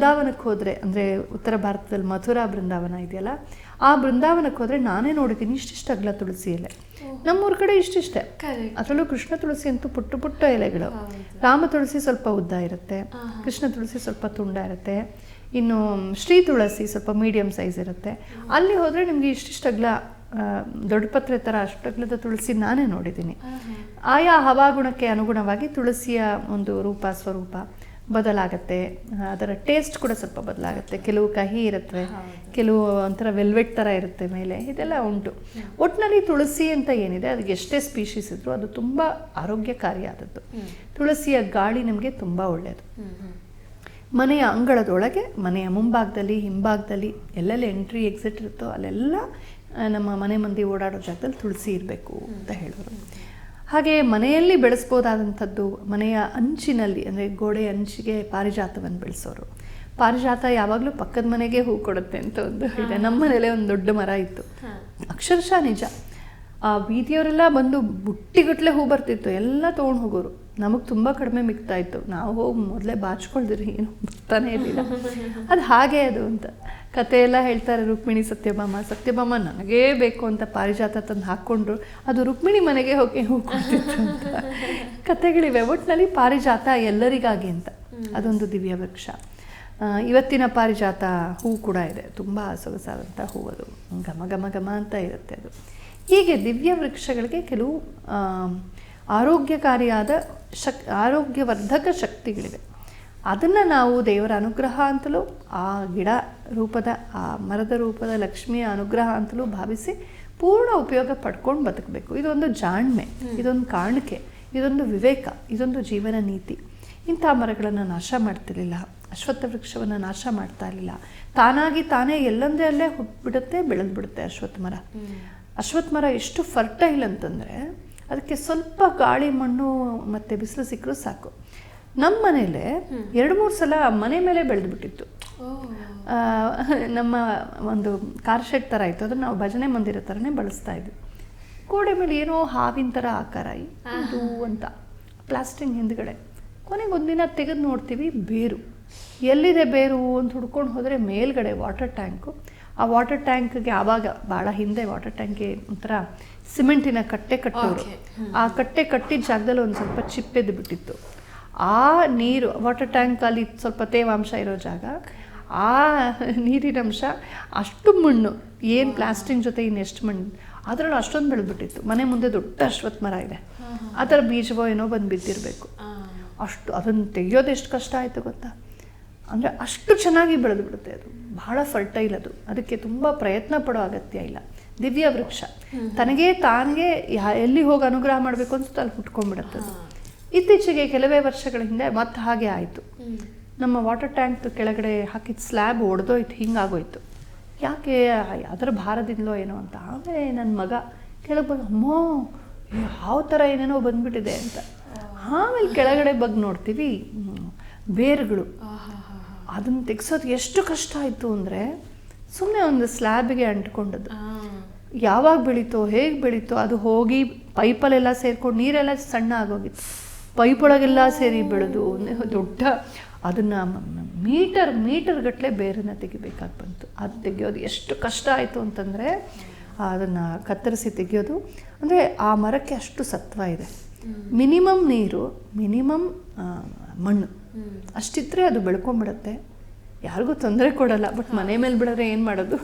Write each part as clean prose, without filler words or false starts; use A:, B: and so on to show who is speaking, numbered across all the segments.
A: ಬೃಂದಾವನಕ್ಕೆ ಹೋದರೆ, ಅಂದರೆ ಉತ್ತರ ಭಾರತದಲ್ಲಿ ಮಥುರಾ ಬೃಂದಾವನ ಇದೆಯಲ್ಲ, ಆ ಬೃಂದಾವನಕ್ಕೆ ಹೋದರೆ ನಾನೇ ನೋಡಿದ್ದೀನಿ ಇಷ್ಟಿಷ್ಟು ಅಗಲ ತುಳಸಿ ಎಲೆ. ನಮ್ಮೂರ ಕಡೆ ಇಷ್ಟಿಷ್ಟೇ, ಅದರಲ್ಲೂ ಕೃಷ್ಣ ತುಳಸಿ ಅಂತೂ ಪುಟ್ಟ ಪುಟ್ಟ ಎಲೆಗಳು. ರಾಮ ತುಳಸಿ ಸ್ವಲ್ಪ ಉದ್ದ ಇರುತ್ತೆ, ಕೃಷ್ಣ ತುಳಸಿ ಸ್ವಲ್ಪ ತುಂಡ ಇರುತ್ತೆ, ಇನ್ನು ಶ್ರೀ ತುಳಸಿ ಸ್ವಲ್ಪ ಮೀಡಿಯಮ್ ಸೈಜ್ ಇರುತ್ತೆ. ಅಲ್ಲಿ ಹೋದರೆ ನಿಮಗೆ ಇಷ್ಟಿಷ್ಟು ಅಗಲ ದೊಡ್ಡ ಪತ್ರೆ ಥರ ಅಷ್ಟಗ್ಲದ ತುಳಸಿ ನಾನೇ ನೋಡಿದ್ದೀನಿ. ಆಯಾ ಹವಾಗುಣಕ್ಕೆ ಅನುಗುಣವಾಗಿ ತುಳಸಿಯ ಒಂದು ರೂಪ ಸ್ವರೂಪ ಬದಲಾಗತ್ತೆ, ಅದರ ಟೇಸ್ಟ್ ಕೂಡ ಸ್ವಲ್ಪ ಬದಲಾಗುತ್ತೆ. ಕೆಲವು ಕಹಿ ಇರುತ್ತೆ, ಕೆಲವು ಒಂಥರ ವೆಲ್ವೆಟ್ ಥರ ಇರುತ್ತೆ ಮೇಲೆ, ಇದೆಲ್ಲ ಉಂಟು. ಒಟ್ಟಿನಲ್ಲಿ ತುಳಸಿ ಅಂತ ಏನಿದೆ, ಅದಕ್ಕೆ ಎಷ್ಟೇ ಸ್ಪೀಶೀಸ್ ಇದ್ದರೂ ಅದು ತುಂಬ ಆರೋಗ್ಯಕಾರಿಯಾದದ್ದು. ತುಳಸಿಯ ಗಾಳಿ ನಮಗೆ ತುಂಬ ಒಳ್ಳೆಯದು. ಮನೆಯ ಅಂಗಳದೊಳಗೆ, ಮನೆಯ ಮುಂಭಾಗದಲ್ಲಿ, ಹಿಂಭಾಗದಲ್ಲಿ ಎಲ್ಲೆಲ್ಲಿ ಎಂಟ್ರಿ ಎಕ್ಸಿಟ್ ಇರುತ್ತೋ ಅಲ್ಲೆಲ್ಲ ನಮ್ಮ ಮನೆ ಮಂದಿ ಓಡಾಡೋ ಜಾಗದಲ್ಲಿ ತುಳಸಿ ಇರಬೇಕು ಅಂತ ಹೇಳೋರು. ಹಾಗೆ ಮನೆಯಲ್ಲಿ ಬೆಳೆಸ್ಬೋದಾದಂಥದ್ದು, ಮನೆಯ ಅಂಚಿನಲ್ಲಿ ಅಂದರೆ ಗೋಡೆ ಅಂಚಿಗೆ ಪಾರಿಜಾತವನ್ನು ಬೆಳೆಸೋರು. ಪಾರಿಜಾತ ಯಾವಾಗಲೂ ಪಕ್ಕದ ಮನೆಗೆ ಹೂ ಕೊಡುತ್ತೆ ಅಂತ ಒಂದು ಇದೆ. ನಮ್ಮ ಮನೇಲೆ ಒಂದು ದೊಡ್ಡ ಮರ ಇತ್ತು, ಅಕ್ಷರಶಃ ನಿಜ. ಆ ಬೀದಿಯವರೆಲ್ಲ ಬಂದು ಬುಟ್ಟಿಗಟ್ಟಲೆ ಹೂ ಬರ್ತಿತ್ತು, ಎಲ್ಲ ತೊಗೊಂಡು ಹೋಗೋರು. ನಮಗೆ ತುಂಬ ಕಡಿಮೆ ಮಿಗ್ತಾ ಇತ್ತು, ನಾವು ಹೋಗಿ ಮೊದಲೇ ಬಾಚ್ಕೊಳ್ದಿರಿ, ಏನು ಬರ್ತಾನೆ ಇರಲಿಲ್ಲ. ಅದು ಹಾಗೆ ಅದು ಅಂತ ಕತೆ ಎಲ್ಲ ಹೇಳ್ತಾರೆ. ರುಕ್ಮಿಣಿ ಸತ್ಯಭಾಮ ನನಗೇ ಬೇಕು ಅಂತ ಪಾರಿಜಾತ ತಂದು ಹಾಕ್ಕೊಂಡ್ರು, ಅದು ರುಕ್ಮಿಣಿ ಮನೆಗೆ ಹೋಗಿ ಹೂ ಕೊಡ್ತಿತ್ತು ಅಂತ ಕತೆಗಳಿವೆ. ಒಟ್ಟಿನಲ್ಲಿ ಪಾರಿಜಾತ ಎಲ್ಲರಿಗಾಗಿ ಅಂತ, ಅದೊಂದು ದಿವ್ಯ ವೃಕ್ಷ. ಇವತ್ತಿನ ಪಾರಿಜಾತ ಹೂ ಕೂಡ ಇದೆ, ತುಂಬ ಸೊಗಸಾದಂಥ ಹೂ, ಅದು ಘಮ ಘಮ ಘಮ ಅಂತ ಇರುತ್ತೆ ಅದು. ಹೀಗೆ ದಿವ್ಯ ವೃಕ್ಷಗಳಿಗೆ ಕೆಲವು ಆರೋಗ್ಯಕಾರಿಯಾದ ಆರೋಗ್ಯವರ್ಧಕ ಶಕ್ತಿಗಳಿವೆ. ಅದನ್ನು ನಾವು ದೇವರ ಅನುಗ್ರಹ ಅಂತಲೂ, ಆ ಗಿಡ ರೂಪದ, ಆ ಮರದ ರೂಪದ ಲಕ್ಷ್ಮಿಯ ಅನುಗ್ರಹ ಅಂತಲೂ ಭಾವಿಸಿ ಪೂರ್ಣ ಉಪಯೋಗ ಪಡ್ಕೊಂಡು ಬದುಕಬೇಕು. ಇದೊಂದು ಜಾಣ್ಮೆ, ಇದೊಂದು ಕಾಣಿಕೆ, ಇದೊಂದು ವಿವೇಕ, ಇದೊಂದು ಜೀವನ ನೀತಿ. ಇಂಥ ಮರಗಳನ್ನು ನಾಶ ಮಾಡ್ತಿರಲಿಲ್ಲ, ಅಶ್ವತ್ಥ ವೃಕ್ಷವನ್ನು ನಾಶ ಮಾಡ್ತಾ ಇರಲಿಲ್ಲ. ತಾನಾಗಿ ತಾನೇ ಎಲ್ಲಂದ್ರೆ ಅಲ್ಲೇ ಹುಟ್ಬಿಡುತ್ತೆ, ಬೆಳೆದು ಬಿಡುತ್ತೆ ಅಶ್ವತ್ಥ ಮರ. ಅಶ್ವತ್ಥ ಮರ ಎಷ್ಟು ಫರ್ಟೈಲ್ ಅಂತಂದರೆ, ಅದಕ್ಕೆ ಸ್ವಲ್ಪ ಗಾಳಿ, ಮಣ್ಣು ಮತ್ತು ಬಿಸಿಲು ಸಿಕ್ಕರೂ ಸಾಕು. ನಮ್ಮ ಮನೇಲೆ 2-3 ಸಲ ಮನೆ ಮೇಲೆ ಬೆಳೆದುಬಿಟ್ಟಿತ್ತು. ನಮ್ಮ ಒಂದು ಕಾರ್ ಶೆಡ್ ಥರ ಇತ್ತು, ಅದನ್ನು ನಾವು ಭಜನೆ ಮಂದಿರ ಥರನೇ ಬಳಸ್ತಾ ಇದ್ವಿ. ಗೋಡೆ ಮೇಲೆ ಏನೋ ಹಾವಿನ ಥರ ಆಕಾರ ಇದು ಅಂತ ಪ್ಲಾಸ್ಟಿಂಗ್ ಹಿಂದ್ಗಡೆ. ಕೊನೆಗೆ ಒಂದಿನ ತೆಗೆದು ನೋಡ್ತೀವಿ, ಬೇರು ಎಲ್ಲಿದೆ ಬೇರು ಅಂತ ಹುಡ್ಕೊಂಡು ಹೋದರೆ ಮೇಲ್ಗಡೆ ವಾಟರ್ ಟ್ಯಾಂಕು. ಆ ವಾಟರ್ ಟ್ಯಾಂಕ್ಗೆ ಆವಾಗ ಭಾಳ ಹಿಂದೆ ವಾಟರ್ ಟ್ಯಾಂಕ್ಗೆ ಒಂಥರ ಸಿಮೆಂಟಿನ ಕಟ್ಟೆ ಕಟ್ಟೋರು. ಆ ಕಟ್ಟೆ ಕಟ್ಟಿದ ಜಾಗದಲ್ಲಿ ಒಂದು ಸ್ವಲ್ಪ ಚಿಪ್ಪೆದ್ದು ಬಿಟ್ಟಿತ್ತು. ಆ ನೀರು, ವಾಟರ್ ಟ್ಯಾಂಕಲ್ಲಿ ಸ್ವಲ್ಪ ತೇವಾಂಶ ಇರೋ ಜಾಗ, ಆ ನೀರಿನಂಶ, ಅಷ್ಟು ಮಣ್ಣು, ಏನು ಪ್ಲಾಸ್ಟಿಕ್ ಜೊತೆ ಇನ್ನೆಷ್ಟು ಮಣ್ಣು, ಅದರಲ್ಲಿ ಅಷ್ಟೊಂದು ಬೆಳೆದ್ಬಿಟ್ಟಿತ್ತು. ಮನೆ ಮುಂದೆ ದೊಡ್ಡ ಅಶ್ವತ್ಥ ಮರ ಇದೆ, ಆ ಥರ ಬೀಜವೋ ಏನೋ ಬಂದು ಬಿದ್ದಿರಬೇಕು. ಅಷ್ಟು ಅದನ್ನು ತೆಗೆಯೋದು ಎಷ್ಟು ಕಷ್ಟ ಆಯಿತು ಗೊತ್ತಾ? ಅಂದರೆ ಅಷ್ಟು ಚೆನ್ನಾಗಿ ಬೆಳೆದು ಬಿಡುತ್ತೆ ಅದು, ಬಹಳ ಫರ್ಟೈಲ್ ಅದು. ಅದಕ್ಕೆ ತುಂಬ ಪ್ರಯತ್ನ ಪಡೋ ಅಗತ್ಯ ಇಲ್ಲ. ದಿವ್ಯ ವೃಕ್ಷ ತನಗೇ ತಾನಿಗೆ ಎಲ್ಲಿ ಹೋಗಿ ಅನುಗ್ರಹ ಮಾಡಬೇಕು ಅನ್ಸುತ್ತೆ ಅಲ್ಲಿ ಹುಟ್ಕೊಂಡ್ಬಿಡುತ್ತೆ ಅದು. ಇತ್ತೀಚೆಗೆ ಕೆಲವೇ ವರ್ಷಗಳ ಹಿಂದೆ ಮತ್ತೆ ಹಾಗೆ ಆಯಿತು. ನಮ್ಮ ವಾಟರ್ ಟ್ಯಾಂಕ್ ಕೆಳಗಡೆ ಹಾಕಿದ ಸ್ಲ್ಯಾಬ್ ಒಡೆದೋಯ್ತು, ಹಿಂಗಾಗೋಯ್ತು. ಯಾಕೆ, ಅದರ ಭಾರದಿಂದಲೋ ಏನೋ ಅಂತ. ಆಮೇಲೆ ನನ್ನ ಮಗ ಕೆಳಗೆ ಬಂದು, ಅಮ್ಮೋ ಯಾವ ಥರ ಏನೇನೋ ಬಂದ್ಬಿಟ್ಟಿದೆ ಅಂತ. ಆಮೇಲೆ ಕೆಳಗಡೆ ಬಗ್ಗೆ ನೋಡ್ತೀವಿ ಬೇರುಗಳು. ಅದನ್ನು ತೆಗ್ಸೋದು ಎಷ್ಟು ಕಷ್ಟ ಆಯಿತು ಅಂದರೆ, ಸುಮ್ಮನೆ ಒಂದು ಸ್ಲ್ಯಾಬಿಗೆ ಅಂಟ್ಕೊಂಡದ್ದು. ಯಾವಾಗ ಬೆಳೀತೋ, ಹೇಗೆ ಬೆಳೀತೋ, ಅದು ಹೋಗಿ ಪೈಪಲ್ಲೆಲ್ಲ ಸೇರ್ಕೊಂಡು ನೀರೆಲ್ಲ ಸಣ್ಣ ಆಗೋಗಿತ್ತು, ಪೈಪೊಳಗೆಲ್ಲ ಸೇರಿ ಬೆಳೆದು ದೊಡ್ಡ, ಅದನ್ನು ಮೀಟರ್ ಗಟ್ಟಲೆ ಬೇರನ್ನು ತೆಗಿಬೇಕಾಗಿ ಬಂತು. ಅದು ತೆಗೆಯೋದು ಎಷ್ಟು ಕಷ್ಟ ಆಯಿತು ಅಂತಂದರೆ, ಅದನ್ನು ಕತ್ತರಿಸಿ ತೆಗೆಯೋದು. ಅಂದರೆ ಆ ಮರಕ್ಕೆ ಅಷ್ಟು ಸತ್ವ ಇದೆ. ಮಿನಿಮಮ್ ನೀರು, ಮಿನಿಮಮ್ ಮಣ್ಣು ಅಷ್ಟಿದ್ರೆ ಅದು ಬೆಳ್ಕೊಂಬಿಡುತ್ತೆ, ಯಾರಿಗೂ ತೊಂದರೆ ಕೊಡಲ್ಲ. ಬಟ್ ಮನೆ ಮೇಲೆ ಬಿಡೋದ್ರೆ ಏನು ಮಾಡೋದು,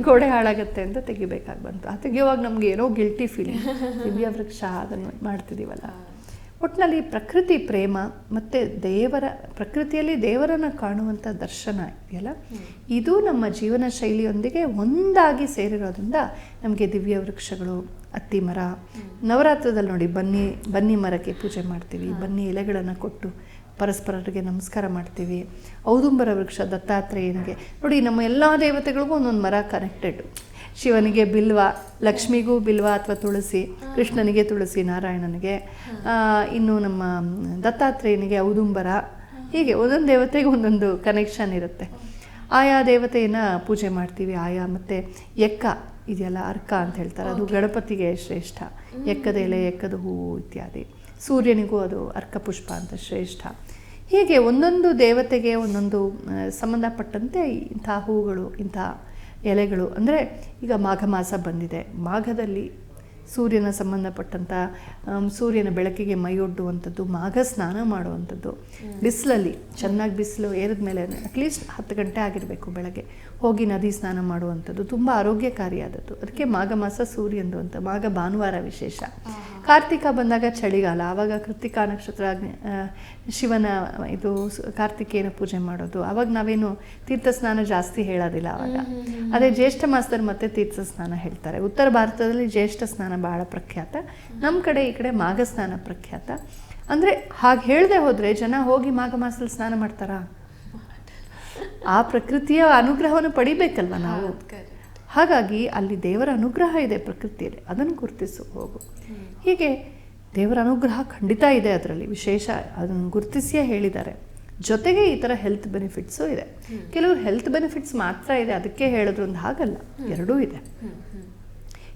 A: ಗೋಡೆ ಹಾಳಾಗತ್ತೆ ಅಂತ ತೆಗಿಬೇಕಾಗಿ ಬಂತು. ಆ ತೆಗೆಯುವಾಗ ನಮ್ಗೆ ಏನೋ ಗಿಲ್ಟಿ ಫೀಲಿಂಗ್, ದಿವ್ಯ ವೃಕ್ಷ ಅದನ್ನು ಮಾಡ್ತಿದ್ದೀವಲ್ಲ. ಒಟ್ಟಿನಲ್ಲಿ ಪ್ರಕೃತಿ ಪ್ರೇಮ ಮತ್ತು ಪ್ರಕೃತಿಯಲ್ಲಿ ದೇವರನ್ನು ಕಾಣುವಂಥ ದರ್ಶನ ಇದೆಯಲ್ಲ, ಇದು ನಮ್ಮ ಜೀವನ ಶೈಲಿಯೊಂದಿಗೆ ಒಂದಾಗಿ ಸೇರಿರೋದ್ರಿಂದ ನಮಗೆ ದಿವ್ಯ ವೃಕ್ಷಗಳು, ಅತ್ತಿ ಮರ, ನವರಾತ್ರದಲ್ಲಿ ನೋಡಿ ಬನ್ನಿ ಮರಕ್ಕೆ ಪೂಜೆ ಮಾಡ್ತೀವಿ, ಬನ್ನಿ ಎಲೆಗಳನ್ನು ಕೊಟ್ಟು ಪರಸ್ಪರರಿಗೆ ನಮಸ್ಕಾರ ಮಾಡ್ತೀವಿ. ಔದುಂಬರ ವೃಕ್ಷ ದತ್ತಾತ್ರೇಯನಿಗೆ ನೋಡಿ, ನಮ್ಮ ಎಲ್ಲ ದೇವತೆಗಳಿಗೂ ಒಂದೊಂದು ಮರ ಕನೆಕ್ಟೆಡ್. ಶಿವನಿಗೆ ಬಿಲ್ವ, ಲಕ್ಷ್ಮಿಗೂ ಬಿಲ್ವ ಅಥವಾ ತುಳಸಿ, ಕೃಷ್ಣನಿಗೆ ತುಳಸಿ, ನಾರಾಯಣನಿಗೆ, ಇನ್ನು ನಮ್ಮ ದತ್ತಾತ್ರೇಯನಿಗೆ ಔದುಂಬರ. ಹೀಗೆ ಒಂದೊಂದು ದೇವತೆಗೆ ಒಂದೊಂದು ಕನೆಕ್ಷನ್ ಇರುತ್ತೆ. ಆಯಾ ದೇವತೆಯನ್ನು ಪೂಜೆ ಮಾಡ್ತೀವಿ. ಆಯಾ ಮತ್ತು ಎಕ್ಕ ಇದೆಯಲ್ಲ, ಅರ್ಕ ಅಂತ ಹೇಳ್ತಾರೆ, ಅದು ಗಣಪತಿಗೆ ಶ್ರೇಷ್ಠ. ಎಕ್ಕದ ಎಲೆ, ಎಕ್ಕದ ಹೂವು ಇತ್ಯಾದಿ. ಸೂರ್ಯನಿಗೂ ಅದು ಅರ್ಕ ಪುಷ್ಪ ಅಂತ ಶ್ರೇಷ್ಠ. ಹೀಗೆ ಒಂದೊಂದು ದೇವತೆಗೆ ಒಂದೊಂದು ಸಂಬಂಧಪಟ್ಟಂತೆ ಇಂಥ ಹೂಗಳು, ಇಂಥ ಎಲೆಗಳು. ಅಂದರೆ ಈಗ ಮಾಘ ಮಾಸ ಬಂದಿದೆ, ಮಾಘದಲ್ಲಿ ಸೂರ್ಯನ ಸಂಬಂಧಪಟ್ಟಂಥ ಸೂರ್ಯನ ಬೆಳಕಿಗೆ ಮೈಯೊಡ್ಡುವಂಥದ್ದು, ಮಾಘ ಸ್ನಾನ ಮಾಡುವಂಥದ್ದು, ಬಿಸಿಲಲ್ಲಿ ಚೆನ್ನಾಗಿ ಬಿಸಿಲು ಏರಿದ ಮೇಲೆ ಅಟ್ಲೀಸ್ಟ್ 10 ಗಂಟೆ ಆಗಿರಬೇಕು ಬೆಳಗ್ಗೆ ಹೋಗಿ ನದಿ ಸ್ನಾನ ಮಾಡುವಂಥದ್ದು ತುಂಬ ಆರೋಗ್ಯಕಾರಿಯಾದದ್ದು. ಅದಕ್ಕೆ ಮಾಘ ಮಾಸ ಸೂರ್ಯಂದು ಅಂತ. ಮಾಘ ಭಾನುವಾರ ವಿಶೇಷ. ಕಾರ್ತಿಕ ಬಂದಾಗ ಚಳಿಗಾಲ, ಆವಾಗ ಕೃತಿಕಾ ನಕ್ಷತ್ರ, ಶಿವನ ಇದು ಕಾರ್ತಿಕೇಯನ ಪೂಜೆ ಮಾಡೋದು. ಆವಾಗ ನಾವೇನು ತೀರ್ಥ ಸ್ನಾನ ಜಾಸ್ತಿ ಹೇಳೋದಿಲ್ಲ ಆವಾಗ. ಅದೇ ಜ್ಯೇಷ್ಠ ಮಾಸದಲ್ಲಿ ಮತ್ತೆ ತೀರ್ಥ ಸ್ನಾನ ಹೇಳ್ತಾರೆ. ಉತ್ತರ ಭಾರತದಲ್ಲಿ ಜ್ಯೇಷ್ಠ ಸ್ನಾನ ಬಹಳ ಪ್ರಖ್ಯಾತ, ನಮ್ಮ ಕಡೆ ಈ ಕಡೆ ಮಾಘ ಸ್ನಾನ ಪ್ರಖ್ಯಾತ. ಅಂದರೆ ಹಾಗೆ ಹೇಳದೆ ಹೋದರೆ ಜನ ಹೋಗಿ ಮಾಘ ಮಾಸದಲ್ಲಿ ಸ್ನಾನ ಮಾಡ್ತಾರಾ? ಆ ಪ್ರಕೃತಿಯ ಅನುಗ್ರಹವನ್ನು ಪಡಿಬೇಕಲ್ವ ನಾವು. ಹಾಗಾಗಿ ಅಲ್ಲಿ ದೇವರ ಅನುಗ್ರಹ ಇದೆ ಪ್ರಕೃತಿಯಲ್ಲಿ, ಅದನ್ನು ಗುರುತಿಸು ಹೋಗು. ಹೀಗೆ ದೇವರ ಅನುಗ್ರಹ ಖಂಡಿತ ಇದೆ ಅದರಲ್ಲಿ, ವಿಶೇಷ ಅದನ್ನು ಗುರುತಿಸಿಯೇ ಹೇಳಿದ್ದಾರೆ. ಜೊತೆಗೆ ಈ ಥರ ಹೆಲ್ತ್ ಬೆನಿಫಿಟ್ಸು ಇದೆ. ಕೆಲವರು ಹೆಲ್ತ್ ಬೆನಿಫಿಟ್ಸ್ ಮಾತ್ರ ಇದೆ ಅದಕ್ಕೆ ಹೇಳಿದ್ರು ಅಂತ ಹಾಗಲ್ಲ, ಎರಡೂ ಇದೆ.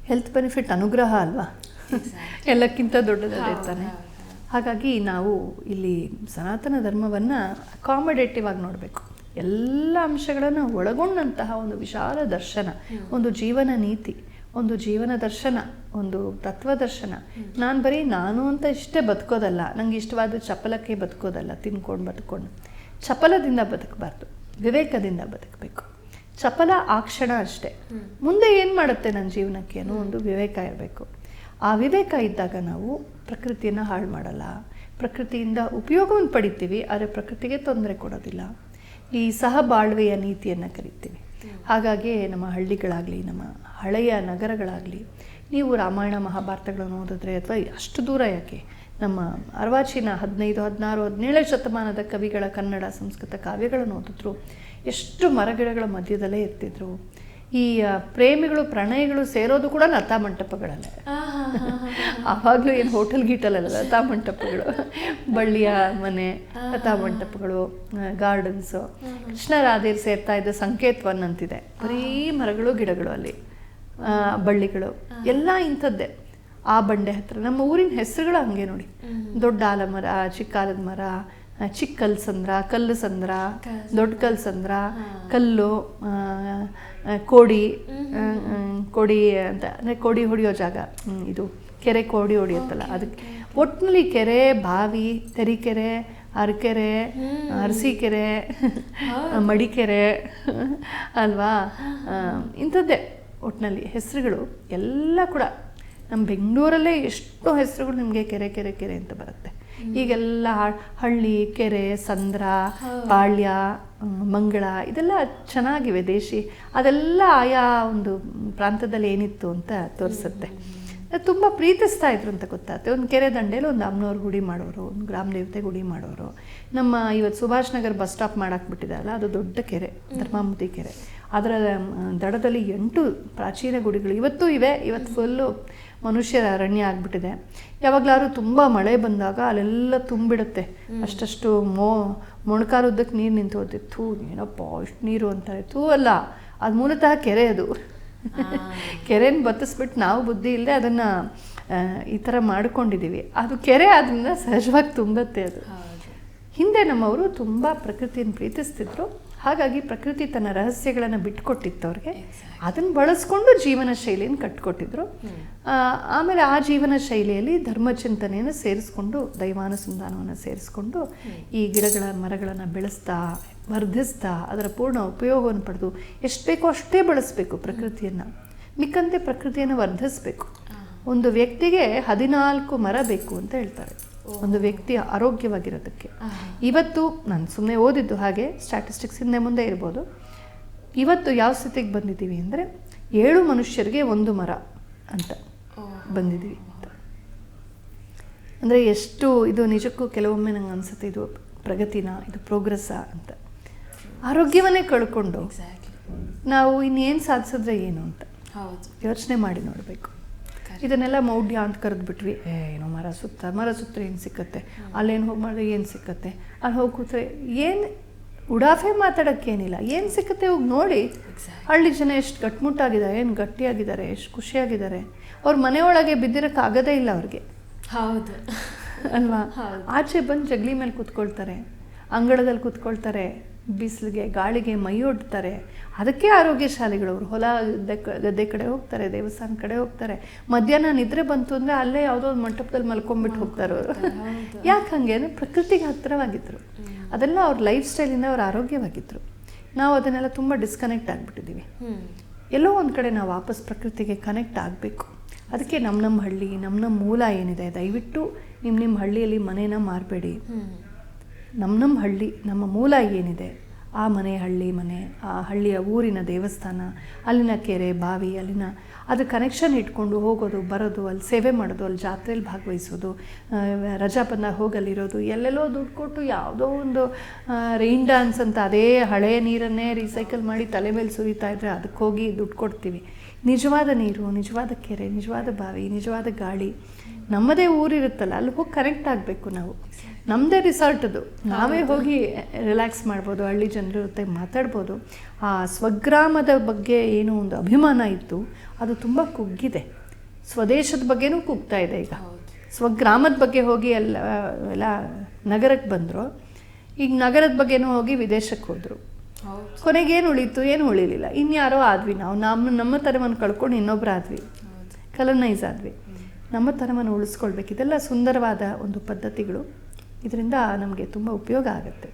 A: ಹೆಲ್ತ್ ಬೆನಿಫಿಟ್ ಅನುಗ್ರಹ ಅಲ್ವಾ, ಎಲ್ಲಕ್ಕಿಂತ ದೊಡ್ಡದಿರ್ತಾನೆ. ಹಾಗಾಗಿ ನಾವು ಇಲ್ಲಿ ಸನಾತನ ಧರ್ಮವನ್ನು ಅಕಾಮಡೇಟಿವ್ ಆಗಿ ನೋಡಬೇಕು. ಎಲ್ಲ ಅಂಶಗಳನ್ನು ಒಳಗೊಂಡಂತಹ ಒಂದು ವಿಶಾಲ ದರ್ಶನ, ಒಂದು ಜೀವನ ನೀತಿ, ಒಂದು ಜೀವನ ದರ್ಶನ, ಒಂದು ತತ್ವದರ್ಶನ. ನಾನು ಬರೀ ನಾನು ಅಂತ ಇಷ್ಟೇ ಬದುಕೋದಲ್ಲ, ನನಗೆ ಇಷ್ಟವಾದ ಚಪಲಕ್ಕೆ ಬದುಕೋದಲ್ಲ, ತಿನ್ಕೊಂಡು ಬದುಕೊಂಡು. ಚಪಲದಿಂದ ಬದುಕಬಾರ್ದು, ವಿವೇಕದಿಂದ ಬದುಕಬೇಕು. ಚಪಲ ಆ ಕ್ಷಣ ಅಷ್ಟೇ, ಮುಂದೆ ಏನು ಮಾಡುತ್ತೆ ನನ್ನ ಜೀವನಕ್ಕೆ ಅನ್ನೋ ಒಂದು ವಿವೇಕ ಇರಬೇಕು. ಆ ವಿವೇಕ ಇದ್ದಾಗ ನಾವು ಪ್ರಕೃತಿಯನ್ನು ಹಾಳು ಮಾಡಲ್ಲ, ಪ್ರಕೃತಿಯಿಂದ ಉಪಯೋಗವನ್ನು ಪಡಿತೀವಿ, ಆದರೆ ಪ್ರಕೃತಿಗೆ ತೊಂದರೆ ಕೊಡೋದಿಲ್ಲ. ಈ ಸಹಬಾಳ್ವೆಯ ನೀತಿಯನ್ನು ಕರಿತೀವಿ. ಹಾಗಾಗಿ ನಮ್ಮ ಹಳ್ಳಿಗಳಾಗಲಿ, ನಮ್ಮ ಹಳೆಯ ನಗರಗಳಾಗಲಿ, ನೀವು ರಾಮಾಯಣ ಮಹಾಭಾರತಗಳನ್ನು ಓದಿದ್ರೆ, ಅಥವಾ ಅಷ್ಟು ದೂರ ಯಾಕೆ, ನಮ್ಮ ಅರ್ವಾಚೀನ 15, 16, 17 ಶತಮಾನದ ಕವಿಗಳ ಕನ್ನಡ ಸಂಸ್ಕೃತ ಕಾವ್ಯಗಳನ್ನು ಓದಿದ್ರು, ಎಷ್ಟು ಮರಗಿಡಗಳ ಮಧ್ಯದಲ್ಲೇ ಇರ್ತಿದ್ರು. ಈ ಪ್ರೇಮಿಗಳು ಪ್ರಣಯಗಳು ಸೇರೋದು ಕೂಡ ಲತಾ ಮಂಟಪಗಳಲ್ಲೇ. ಆವಾಗಲೂ ಏನು ಹೋಟೆಲ್ ಗೀಟಲಲ್ಲ, ಲತಾ ಮಂಟಪಗಳು, ಬಳ್ಳಿಯ ಮನೆ, ಲತಾ ಮಂಟಪಗಳು, ಗಾರ್ಡನ್ಸು. ಕೃಷ್ಣ ರಾಧೇರು ಸೇರ್ತಾ ಇದ್ದ ಸಂಕೇತವನ್ ಅಂತಿದೆ, ಬರೀ ಮರಗಳು ಗಿಡಗಳು ಅಲ್ಲಿ, ಬಳ್ಳಿಗಳು ಎಲ್ಲ ಇಂಥದ್ದೇ. ಆ ಬಂಡೆ ಹತ್ರ ನಮ್ಮ ಊರಿನ ಹೆಸರುಗಳು ಹಂಗೆ ನೋಡಿ, ದೊಡ್ಡ ಆಲಮರ, ಚಿಕ್ಕ ಆಲದ ಮರ, ಚಿಕ್ಕ ಕಲ್ಸಂದ್ರ, ಕಲ್ಲು ಸಂದ್ರ, ದೊಡ್ಡ ಕಲ್ಸಂದ್ರ, ಕಲ್ಲು, ಕೋಡಿ, ಕೋಡಿ ಅಂತ ಅಂದರೆ ಕೋಡಿ ಹೊಡೆಯೋ ಜಾಗ, ಇದು ಕೆರೆ ಕೋಡಿ ಹೊಡಿಯುತ್ತಲ್ಲ ಅದಕ್ಕೆ. ಒಟ್ಟಿನಲ್ಲಿ ಕೆರೆ, ಬಾವಿ, ತರೀಕೆರೆ, ಅರಕೆರೆ, ಅರಸೀಕೆರೆ, ಮಡಿಕೆರೆ ಅಲ್ವಾ, ಇಂಥದ್ದೇ ಒಟ್ಟಿನಲ್ಲಿ ಹೆಸರುಗಳು ಎಲ್ಲ ಕೂಡ. ನಮ್ಮ ಬೆಂಗಳೂರಲ್ಲೇ ಎಷ್ಟೋ ಹೆಸರುಗಳು ನಿಮಗೆ ಕೆರೆ ಕೆರೆ ಕೆರೆ ಅಂತ ಬರುತ್ತೆ. ಈಗೆಲ್ಲ ಹಳ್ಳಿ, ಕೆರೆ, ಸಂದ್ರ, ಬಾಳ್ಯ, ಮಂಗಳ ಇದೆಲ್ಲ ಚೆನ್ನಾಗಿವೆ ದೇಶಿ. ಅದೆಲ್ಲ ಆಯಾ ಒಂದು ಪ್ರಾಂತದಲ್ಲಿ ಏನಿತ್ತು ಅಂತ ತೋರಿಸುತ್ತೆ. ತುಂಬ ಪ್ರೀತಿಸ್ತಾ ಇದ್ರು ಅಂತ ಗೊತ್ತಾಗುತ್ತೆ. ಒಂದು ಕೆರೆ ದಂಡೆಯಲ್ಲಿ ಒಂದು ಅಮ್ಮನವ್ರ ಗುಡಿ ಮಾಡೋರು, ಒಂದು ಗ್ರಾಮ ದೇವತೆ ಗುಡಿ ಮಾಡೋರು. ನಮ್ಮ ಇವತ್ತು ಸುಭಾಷ್ ನಗರ್ ಬಸ್ ಸ್ಟಾಪ್ ಮಾಡಾಕ್ಬಿಟ್ಟಿದೆಯಲ್ಲ, ಅದು ದೊಡ್ಡ ಕೆರೆ, ಧರ್ಮಾಮತಿ ಕೆರೆ. ಅದರ ದಡದಲ್ಲಿ 8 ಪ್ರಾಚೀನ ಗುಡಿಗಳು ಇವತ್ತೂ ಇವೆ. ಇವತ್ತು ಫುಲ್ಲು ಮನುಷ್ಯರ ಅರಣ್ಯ ಆಗಿಬಿಟ್ಟಿದೆ. ಯಾವಾಗಲಾದ್ರೂ ತುಂಬ ಮಳೆ ಬಂದಾಗ ಅಲ್ಲೆಲ್ಲ ತುಂಬಿಡುತ್ತೆ, ಅಷ್ಟಷ್ಟು ಮೊಣಕಾಲುದ್ದಕ್ಕೆ ನೀರು ನಿಂತು ಹೋಗ್ತಿತ್ತು. ಏನಪ್ಪ ಇಷ್ಟು ನೀರು ಅಂತಾರೆ, ಅಲ್ಲ, ಅದು ಮೂಲತಃ ಕೆರೆ. ಅದು ಕೆರೆನ ಬತ್ತಿಸ್ಬಿಟ್ಟು ನಾವು ಬುದ್ಧಿ ಇಲ್ಲದೆ ಅದನ್ನು ಈ ಥರ ಮಾಡ್ಕೊಂಡಿದ್ದೀವಿ. ಅದು ಕೆರೆ ಆದ್ದರಿಂದ ಸಹಜವಾಗಿ ತುಂಬತ್ತೆ. ಅದು ಹಿಂದೆ ನಮ್ಮವರು ತುಂಬ ಪ್ರಕೃತಿಯನ್ನು ಪ್ರೀತಿಸ್ತಿದ್ರು. ಹಾಗಾಗಿ ಪ್ರಕೃತಿ ತನ್ನ ರಹಸ್ಯಗಳನ್ನು ಬಿಟ್ಕೊಟ್ಟಿತ್ತು ಅವ್ರಿಗೆ. ಅದನ್ನು ಬಳಸ್ಕೊಂಡು ಜೀವನ ಶೈಲಿಯನ್ನು ಕಟ್ಕೊಟ್ಟಿದ್ರು. ಆಮೇಲೆ ಆ ಜೀವನ ಶೈಲಿಯಲ್ಲಿ ಧರ್ಮಚಿಂತನೆಯನ್ನು ಸೇರಿಸ್ಕೊಂಡು, ದೈವಾನುಸಂಧಾನವನ್ನು ಸೇರಿಸ್ಕೊಂಡು ಈ ಗಿಡಗಳ ಮರಗಳನ್ನು ಬೆಳೆಸ್ತಾ, ವರ್ಧಿಸ್ತಾ, ಅದರ ಪೂರ್ಣ ಉಪಯೋಗವನ್ನು ಪಡೆದು ಎಷ್ಟು ಬೇಕೋ ಅಷ್ಟೇ ಬಳಸಬೇಕು ಪ್ರಕೃತಿಯನ್ನು. ಮಿಕ್ಕಂತೆ ಪ್ರಕೃತಿಯನ್ನು ವರ್ಧಿಸಬೇಕು. ಒಂದು ವ್ಯಕ್ತಿಗೆ 14 ಮರ ಬೇಕು ಅಂತ ಹೇಳ್ತಾರೆ, ಒಂದು ವ್ಯಕ್ತಿ ಆರೋಗ್ಯವಾಗಿರೋದಕ್ಕೆ. ಇವತ್ತು ನಾನು ಸುಮ್ಮನೆ ಓದಿದ್ದು ಹಾಗೆ, ಸ್ಟ್ಯಾಟಿಸ್ಟಿಕ್ಸ್ ಹಿಂದೆ ಮುಂದೆ ಇರ್ಬೋದು. ಇವತ್ತು ಯಾವ ಸ್ಥಿತಿಗೆ ಬಂದಿದ್ದೀವಿ ಅಂದರೆ 7 ಮನುಷ್ಯರಿಗೆ 1 ಮರ ಅಂತ ಬಂದಿದ್ದೀವಿ ಅಂತ. ಅಂದರೆ ಎಷ್ಟು ಇದು ನಿಜಕ್ಕೂ ಕೆಲವೊಮ್ಮೆ ನಂಗೆ ಅನಿಸುತ್ತೆ, ಇದು ಪ್ರಗತಿನ, ಇದು ಪ್ರೋಗ್ರೆಸ್ಸಾ ಅಂತ. ಆರೋಗ್ಯವನ್ನೇ ಕಳ್ಕೊಂಡು ನಾವು ಇನ್ನೇನು ಸಾಧಿಸಿದ್ರೆ ಏನು ಅಂತ ಯೋಚನೆ ಮಾಡಿ ನೋಡಬೇಕು. ಇದನ್ನೆಲ್ಲ ಮೌಢ್ಯ ಅಂತ ಕರೆದ್ಬಿಟ್ವಿ. ಏನೋ ಮರ ಸುತ್ತ ಏನು ಸಿಕ್ಕತ್ತೆ, ಅಲ್ಲೇನು ಹೋಗಿ ಮಾಡಿದ್ರೆ ಏನು ಸಿಕ್ಕತ್ತೆ, ಅಲ್ಲಿ ಹೋಗಿ ಕೂತ್ರೆ ಏನು, ಉಡಾಫೆ ಮಾತಾಡೋಕ್ಕೇನಿಲ್ಲ, ಏನು ಸಿಕ್ಕತ್ತೆ ಹೋಗಿ ನೋಡಿ. ಹಳ್ಳಿ ಜನ ಎಷ್ಟು ಗಟ್ಮುಟ್ಟಾಗಿದ್ದಾರೆ, ಏನು ಗಟ್ಟಿಯಾಗಿದ್ದಾರೆ, ಎಷ್ಟು ಖುಷಿಯಾಗಿದ್ದಾರೆ. ಅವ್ರ ಮನೆಯೊಳಗೆ ಬಿದ್ದಿರೋಕ್ಕಾಗೋದೇ ಇಲ್ಲ ಅವ್ರಿಗೆ.
B: ಹೌದು
A: ಅಲ್ವಾ? ಆಚೆ ಬಂದು ಜಗಲಿ ಮೇಲೆ ಕೂತ್ಕೊಳ್ತಾರೆ. ಅಂಗಳದಲ್ಲಿ ಕೂತ್ಕೊಳ್ತಾರೆ, ಬಿಸಿಲಿಗೆ ಗಾಳಿಗೆ ಮೈಯೊಡ್ತಾರೆ. ಅದಕ್ಕೆ ಆರೋಗ್ಯಶಾಲಿಗಳವರು. ಹೊಲ ಗದ್ದೆ ಕಡೆ ಹೋಗ್ತಾರೆ, ದೇವಸ್ಥಾನ ಕಡೆ ಹೋಗ್ತಾರೆ. ಮಧ್ಯಾಹ್ನ ನಿದ್ರೆ ಬಂತು ಅಂದರೆ ಅಲ್ಲೇ ಯಾವುದೋ ಒಂದು ಮಂಟಪದಲ್ಲಿ ಮಲ್ಕೊಂಡ್ಬಿಟ್ಟು ಹೋಗ್ತಾರೆ ಅವರು. ಯಾಕೆ ಹಾಗೆ ಅಂದರೆ ಪ್ರಕೃತಿಗೆ ಹತ್ತಿರವಾಗಿದ್ದರು. ಅದೆಲ್ಲ ಅವ್ರ ಲೈಫ್ ಸ್ಟೈಲಿಂದ ಅವ್ರು ಆರೋಗ್ಯವಾಗಿದ್ದರು. ನಾವು ಅದನ್ನೆಲ್ಲ ತುಂಬ ಡಿಸ್ಕನೆಕ್ಟ್ ಆಗಿಬಿಟ್ಟಿದ್ದೀವಿ. ಎಲ್ಲೋ ಒಂದು ಕಡೆ ನಾವು ವಾಪಸ್ ಪ್ರಕೃತಿಗೆ ಕನೆಕ್ಟ್ ಆಗಬೇಕು. ಅದಕ್ಕೆ ನಮ್ಮ ಹಳ್ಳಿ, ನಮ್ಮ ಮೂಲ ಏನಿದೆ, ದಯವಿಟ್ಟು ನಿಮ್ಮ ಹಳ್ಳಿಯಲ್ಲಿ ಮನೇನ ಮಾರಬೇಡಿ. ನಮ್ಮ ಹಳ್ಳಿ, ನಮ್ಮ ಮೂಲ ಏನಿದೆ, ಆ ಮನೆ ಹಳ್ಳಿ ಮನೆ, ಆ ಹಳ್ಳಿಯ ಊರಿನ ದೇವಸ್ಥಾನ, ಅಲ್ಲಿನ ಕೆರೆ ಬಾವಿ, ಅಲ್ಲಿನ ಅದು ಕನೆಕ್ಷನ್ ಇಟ್ಕೊಂಡು ಹೋಗೋದು ಬರೋದು, ಅಲ್ಲಿ ಸೇವೆ ಮಾಡೋದು, ಅಲ್ಲಿ ಜಾತ್ರೆಯಲ್ಲಿ ಭಾಗವಹಿಸೋದು, ರಜಾ ಬಂದಾಗ ಹೋಗಲ್ಲಿರೋದು, ಎಲ್ಲೆಲ್ಲೋ ದುಡ್ಡು ಕೊಟ್ಟು ಯಾವುದೋ ಒಂದು ರೈನ್ ಡ್ಯಾನ್ಸ್ ಅಂತ ಅದೇ ಹಳೆಯ ನೀರನ್ನೇ ರೀಸೈಕಲ್ ಮಾಡಿ ತಲೆ ಮೇಲೆ ಸುರಿತಾ ಇದ್ದರೆ ಅದಕ್ಕೆ ಹೋಗಿ ದುಡ್ಡು ಕೊಡ್ತೀವಿ. ನಿಜವಾದ ನೀರು, ನಿಜವಾದ ಕೆರೆ, ನಿಜವಾದ ಬಾವಿ, ನಿಜವಾದ ಗಾಳಿ ನಮ್ಮದೇ ಊರಿರುತ್ತಲ್ಲ, ಅಲ್ಲಿ ಹೋಗಿ ಕನೆಕ್ಟ್ ಆಗಬೇಕು. ನಾವು ನಮ್ಮದೇ ರಿಸಾರ್ಟದು, ನಾವೇ ಹೋಗಿ ರಿಲ್ಯಾಕ್ಸ್ ಮಾಡ್ಬೋದು, ಹಳ್ಳಿ ಜನರ ಜೊತೆ ಮಾತಾಡ್ಬೋದು. ಆ ಸ್ವಗ್ರಾಮದ ಬಗ್ಗೆ ಏನೋ ಒಂದು ಅಭಿಮಾನ ಇತ್ತು, ಅದು ತುಂಬ ಕುಗ್ಗಿದೆ. ಸ್ವದೇಶದ ಬಗ್ಗೆನೂ ಕುಗ್ತಾ ಇದೆ ಈಗ. ಸ್ವಗ್ರಾಮದ ಬಗ್ಗೆ ಹೋಗಿ ಎಲ್ಲ ನಗರಕ್ಕೆ ಬಂದರು. ಈಗ ನಗರದ ಬಗ್ಗೆನೂ ಹೋಗಿ ವಿದೇಶಕ್ಕೆ ಹೋದರು. ಕೊನೆಗೇನು ಉಳೀತು? ಏನು ಉಳಿಲಿಲ್ಲ. ಇನ್ಯಾರೋ ಆದ್ವಿ ನಾವು. ನಮ್ಮ ತನವನ್ನು ಕಳ್ಕೊಂಡು ಇನ್ನೊಬ್ರು ಆದ್ವಿ, ಕಲನೈಸ್ ಆದ್ವಿ. ನಮ್ಮ ತನವನ್ನು ಉಳಿಸ್ಕೊಳ್ಬೇಕು. ಇದೆಲ್ಲ ಸುಂದರವಾದ ಒಂದು ಪದ್ಧತಿಗಳು. ಇದರಿಂದ ನಮಗೆ ತುಂಬ ಉಪಯೋಗ ಆಗುತ್ತೆ.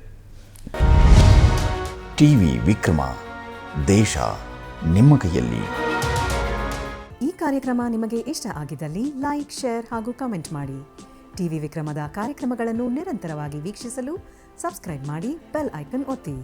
B: ಟಿವಿ ವಿಕ್ರಮ, ದೇಶ ನಿಮ್ಮ ಕೈಯಲ್ಲಿ.
C: ಈ ಕಾರ್ಯಕ್ರಮ ನಿಮಗೆ ಇಷ್ಟ ಆಗಿದ್ದಲ್ಲಿ ಲೈಕ್, ಶೇರ್ ಹಾಗೂ ಕಮೆಂಟ್ ಮಾಡಿ. ಟಿವಿ ವಿಕ್ರಮದ ಕಾರ್ಯಕ್ರಮಗಳನ್ನು ನಿರಂತರವಾಗಿ ವೀಕ್ಷಿಸಲು ಸಬ್ಸ್ಕ್ರೈಬ್ ಮಾಡಿ, ಬೆಲ್ ಐಕನ್ ಒತ್ತಿ.